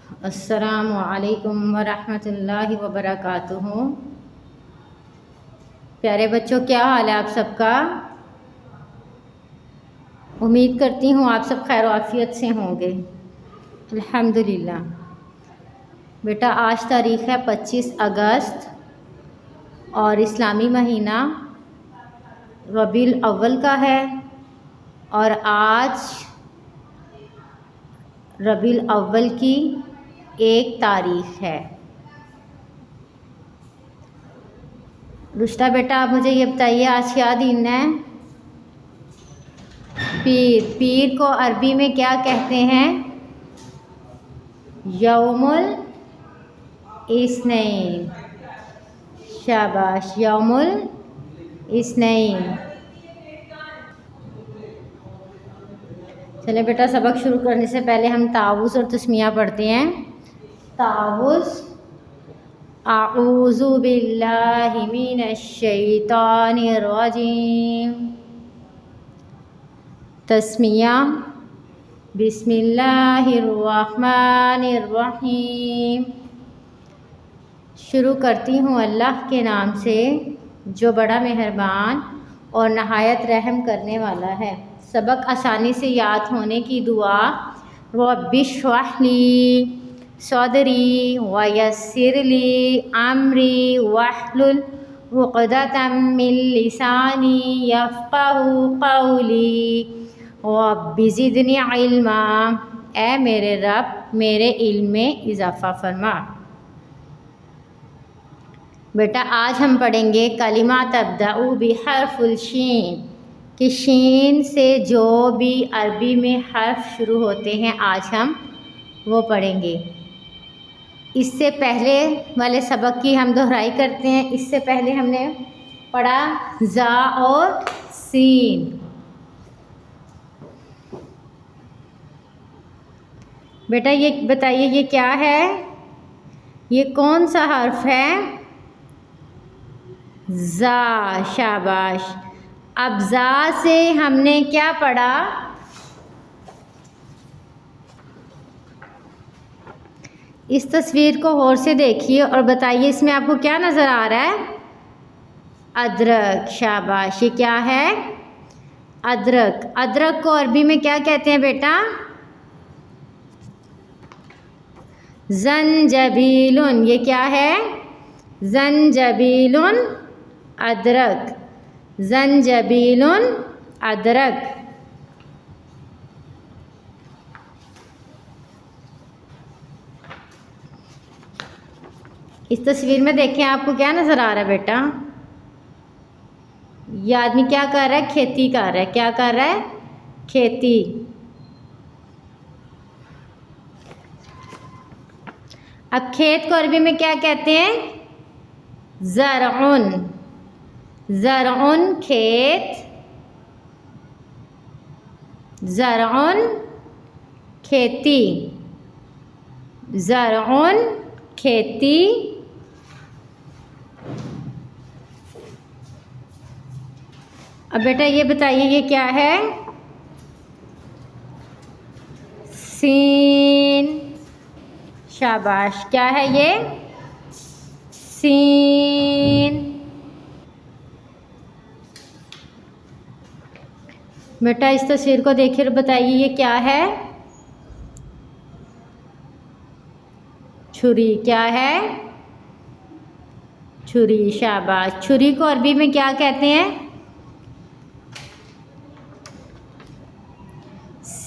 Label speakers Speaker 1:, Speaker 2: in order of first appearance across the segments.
Speaker 1: अस्सलामु अलैकुम वरहमतुल्लाहि वबरकातुहू। प्यारे बच्चों, क्या हाल है आप सबका। उम्मीद करती हूँ आप सब खैर आफियत से होंगे। अल्हम्दुलिल्लाह। बेटा आज तारीख़ है 25 अगस्त और इस्लामी महीना रबीउल अव्वल का है और आज रबीउल अव्वल की 1 तारीख़ है। रुश्ता बेटा आप मुझे ये बताइए आज क्या दिन है। पीर को अरबी में क्या कहते हैं? यौमुल इस्नैन। शाबाश, यौमुल इस्नैन। चले बेटा, सबक शुरू करने से पहले हम तावुज़ और तस्मिया पढ़ते हैं। तावुज़। आऊज़ु बिल्लाहि मिनश शैतानिर रजीम। तस्मिया। बिस्मिल्लाहिर रहमानिर रहीम। शुरू करती हूँ अल्लाह के नाम से जो बड़ा मेहरबान और नहायत रहम करने वाला है। सबक आसानी से याद होने की दुआ। रब्बिश्रह ली सदरी वयस्सिरली अमरी वहलुल उक़दतम मिन लिसानी यफ़क़हू क़ौली रब्बि ज़िदनी इल्मा। ऐ मेरे रब, मेरे इल्म में इजाफ़ा फरमा। बेटा आज हम पढ़ेंगे कलिमा तब्दअु बिहर्फ़ुल शीन कि शीन से जो भी अरबी में हर्फ शुरू होते हैं आज हम वो पढ़ेंगे। इससे पहले वाले सबक की हम दोहराई करते हैं। इससे पहले हमने पढ़ा ज़ा और सीन। बेटा ये बताइए ये क्या है? ये कौन सा हर्फ है? ज़ा। शाबाश। अब ज़ा से हमने क्या पढ़ा? इस तस्वीर को गौर से देखिए और बताइए इसमें आपको क्या नज़र आ रहा है? अदरक। शाबाश। ये क्या है? अदरक। अदरक को अरबी में क्या कहते हैं बेटा? ज़ंजबीलुन। ये क्या है? ज़ंजबीलुन अदरक। ज़ंजबीलुन अदरक। इस तस्वीर में देखें आपको क्या नज़र आ रहा है बेटा? ये आदमी क्या कर रहा है? खेती कर रहा है। क्या कर रहा है? खेती। अब खेत को अरबी में क्या कहते हैं? ज़रउन। ज़रउन खेत। ज़रउन खेती। ज़रउन खेती। अब बेटा ये बताइए ये क्या है? सीन। शाबाश। क्या है ये? सीन। बेटा इस तस्वीर को देखिए और बताइए ये क्या है? छुरी। क्या है? छुरी। शाबाश। छुरी को अरबी में क्या कहते हैं?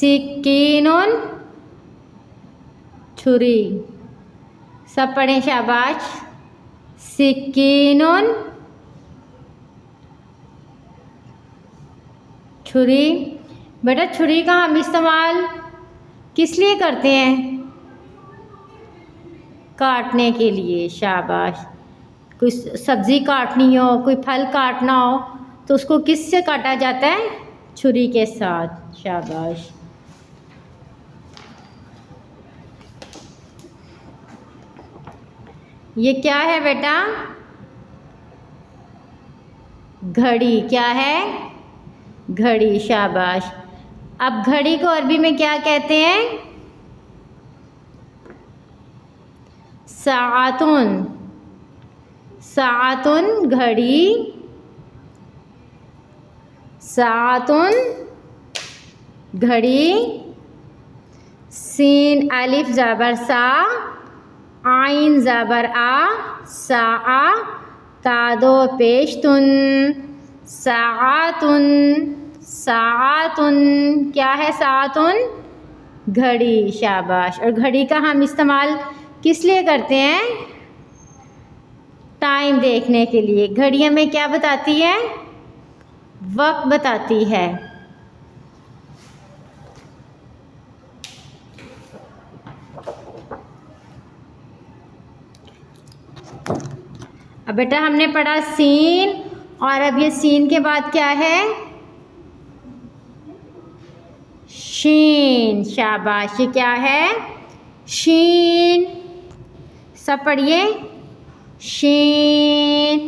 Speaker 1: सिक्कीनुन। छुरी। सब पढ़ें। शाबाश। सिक्कीनुन छुरी। बेटा छुरी का हम इस्तेमाल किस लिए करते हैं? काटने के लिए। शाबाश। कोई सब्ज़ी काटनी हो, कोई फल काटना हो तो उसको किस से काटा जाता है? छुरी के साथ। शाबाश। ये क्या है बेटा? घड़ी। क्या है? घड़ी। शाबाश। अब घड़ी को अरबी में क्या कहते हैं? साअतुन, साअतुन घड़ी, साअतुन घड़ी। सीन अलिफ ज़बर सा, आइन ज़बर आ, साआ, तादो पेश तुन, साआतुन, साआतुन क्या है? साआतुन घड़ी। शाबाश। और घड़ी का हम इस्तेमाल किस लिए करते हैं? टाइम देखने के लिए। घड़ी हमें क्या बताती है? वक्त बताती है। अब बेटा हमने पढ़ा सीन, और अब ये सीन के बाद क्या है? शीन। शाबाश। ये क्या है? शीन। सब पढ़िए, शीन।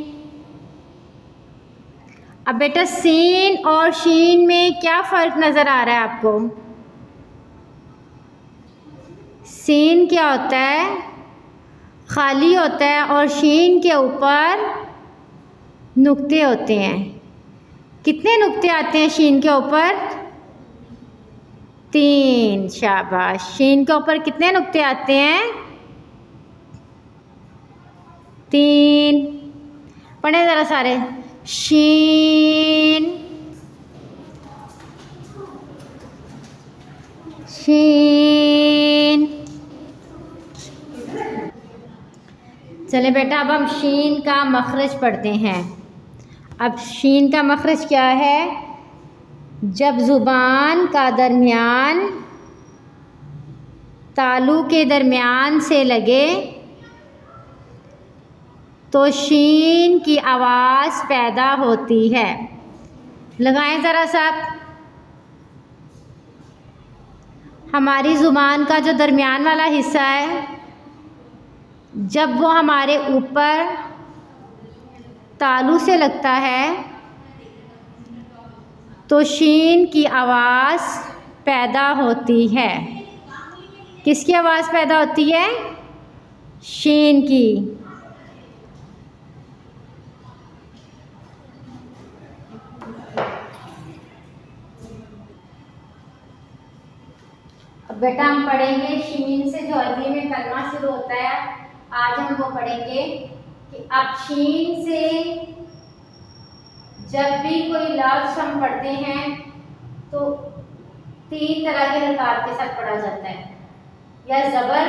Speaker 1: अब बेटा सीन और शीन में क्या फ़र्क नज़र आ रहा है आपको? सीन क्या होता है? खाली होता है, और शीन के ऊपर नुक्ते होते हैं। कितने नुक्ते आते हैं शीन के ऊपर? 3। शाबाश। शीन के ऊपर कितने नुक्ते आते हैं? 3। पढ़े ज़रा सारे। शीन, शीन। चले बेटा अब हम शीन का मखरज पढ़ते हैं। अब शीन का मखरज क्या है? जब ज़ुबान का दरमियान तालू के दरमियान से लगे तो शीन की आवाज़ पैदा होती है। लगाएं ज़रा सब। हमारी ज़ुबान का जो दरमियान वाला हिस्सा है, जब वो हमारे ऊपर तालू से लगता है तो शीन की आवाज़ पैदा होती है। किसकी आवाज़ पैदा होती है? शीन की। अब बेटा हम पढ़ेंगे शीन से जो अरबी में कलमा शुरू होता है, आज हम वो पढ़ेंगे कि अब शीन से जब भी कोई लफ्ज़ हम पढ़ते हैं तो 3 तरह के हरकत के साथ पढ़ा जाता है, या ज़बर,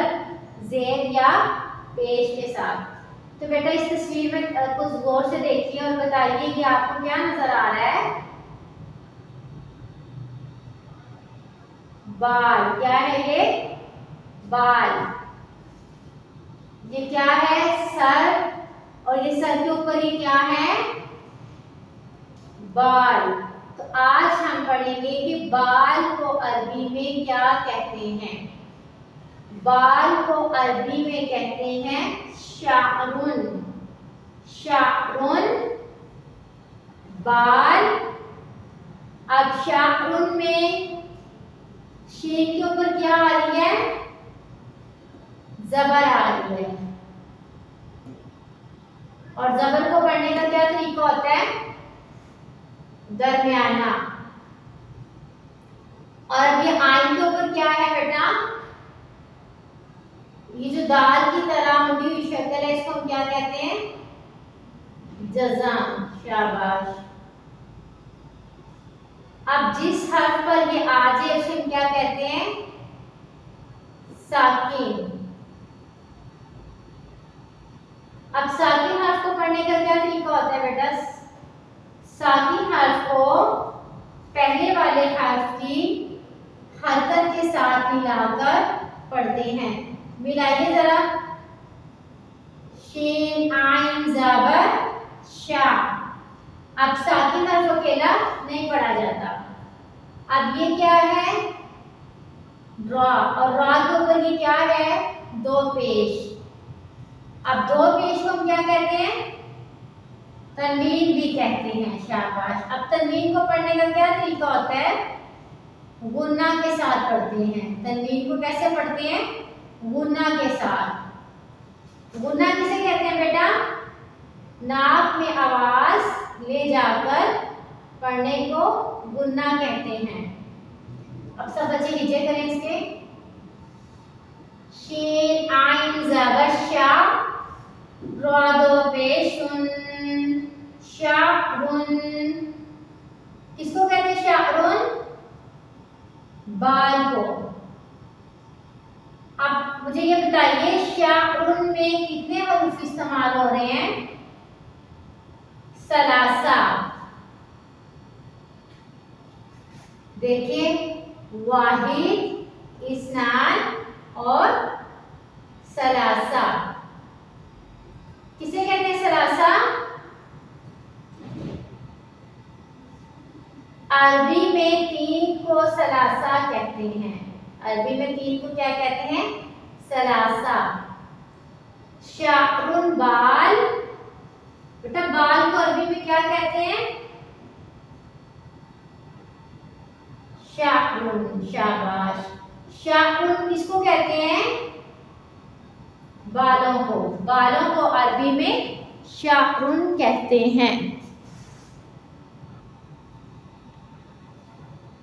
Speaker 1: ज़ेर या पेश के साथ। तो बेटा इस तस्वीर में कुछ गौर से देखिए और बताइए कि आपको क्या नज़र आ रहा है? बाल। क्या है ये? बाल। ये क्या है? सर। और ये सर के ऊपर ये क्या है? बाल। तो आज हम पढ़ेंगे कि बाल को अरबी में क्या कहते हैं। बाल को अरबी में कहते हैं शाअरुन। शाअरुन बाल। अब शाअरुन में शीन के ऊपर क्या आ रही है? ज़बर आ रही है। और ज़बर को पढ़ने का क्या तरीका होता है? दरमियाना। और अब ये आइन के ऊपर क्या है बेटा? ये जो दाल की तरह मुड़ी हुई शक्ल है, इसको हम क्या कहते हैं? जज़म। शाबाश। अब जिस हर्फ पर ये आ जाए उसे हम क्या कहते हैं? साकिन। अब साकिन हर्फ को पढ़ने का क्या तरीका होता है बेटा? साकिन हर्फ को पहले वाले हर्फ की हरकत के साथ मिलाकर पढ़ते हैं। मिलाइए जरा। शीन, आइन, ज़बर, शा। अब साकिन हर्फ अकेला नहीं पढ़ा जाता। अब ये क्या है? रा। और रा के ऊपर ये क्या है? 2 पेश। अब 2 पेश को हम क्या कहते हैं? तनवीन भी कहते हैं। शाबाश। अब तनवीन को पढ़ने का क्या तरीका होता है? गुन्ना के साथ पढ़ते हैं। तनवीन को कैसे पढ़ते हैं? गुन्ना के साथ। गुन्ना किसे कहते हैं बेटा? नाक में आवाज ले जाकर पढ़ने को गुन्ना कहते हैं। अब सब बच्चे नीचे करें इसके। शीन आइन ज़बर शा, रा दो पेश उन, शारुन। किसको कहते हैं शारुन? बाल को। अब मुझे ये बताइए शारुन में कितने हरूफ इस्तेमाल हो रहे हैं? सलासा। देखिए, वाहिद, इस्नान और सलासा। किसे कहते हैं सलासा? अरबी में तीन को सलासा कहते हैं। अरबी में तीन को क्या कहते हैं? सलासा। शारुन बाल। बेटा बाल को अरबी में क्या कहते हैं? शारुन। शाबाश। शारुन किसको कहते हैं? बालों को। बालों को अरबी में शारुन कहते हैं।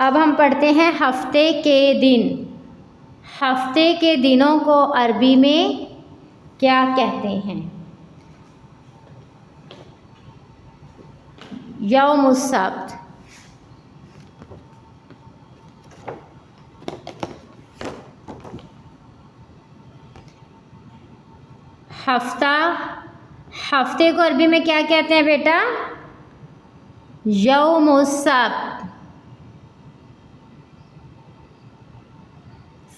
Speaker 1: अब हम पढ़ते हैं हफ्ते के दिन। हफ्ते के दिनों को अरबी में क्या कहते हैं? यौमुस सब्त। हफ्ता, हफ्ते को अरबी में क्या कहते हैं बेटा? यौमुस सब्त।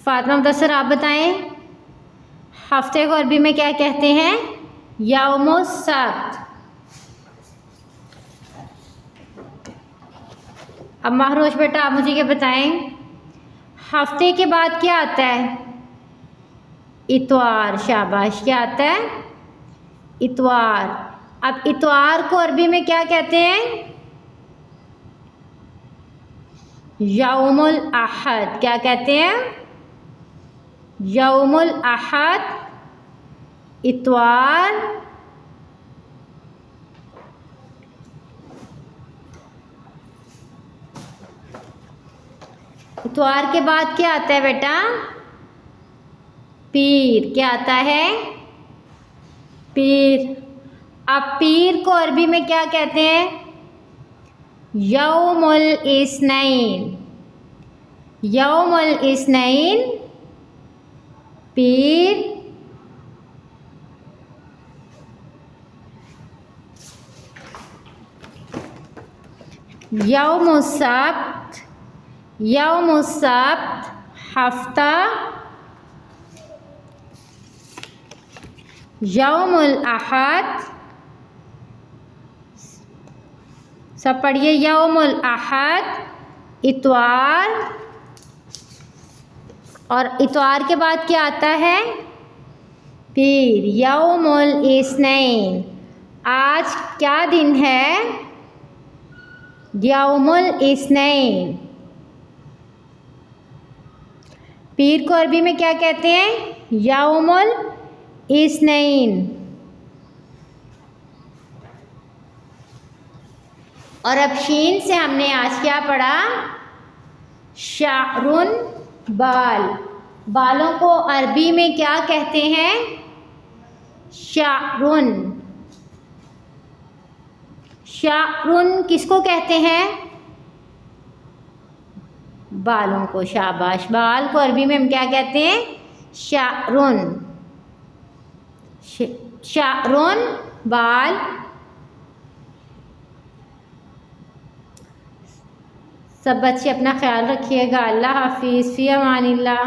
Speaker 1: फातिमा मुदस्सिर आप बताएं, हफ्ते को अरबी में क्या कहते हैं? यौमुस सब्त। अब महरोज बेटा आप मुझे क्या बताएं, हफ्ते के बाद क्या आता है? इतवार। शाबाश। क्या आता है? इतवार। अब इतवार को अरबी में क्या कहते हैं? यौमुल अहद। क्या कहते हैं? यौमुल अहद, इतवार। इतवार के बाद क्या आता है बेटा? पीर। क्या आता है? पीर। अब पीर को अरबी में क्या कहते हैं? यौमुल इस्नैन। यौमुल इस्नैन, पीर। यौमुस सब्त, यौमुस सब्त हफ्ता। यौमुल अहद, सब पढ़िए, यौमुल अहद इतवार। और इतवार के बाद क्या आता है? पीर। यौमुल इस्नैन, आज क्या दिन है? यौमुल इस्नैन। पीर को अरबी में क्या कहते हैं? यौमुल इस्नैन। और अब शीन से हमने आज क्या पढ़ा? शारुन बाल। बालों को अरबी में क्या कहते हैं? शारुन। शारुन किसको कहते हैं? बालों को। शाबाश। बाल को अरबी में हम क्या कहते हैं? शारुन। शारुन बाल। सब बच्चे अपना ख्याल रखिएगा। अल्लाह हाफिज़। फ़ी अमानिल्लाह।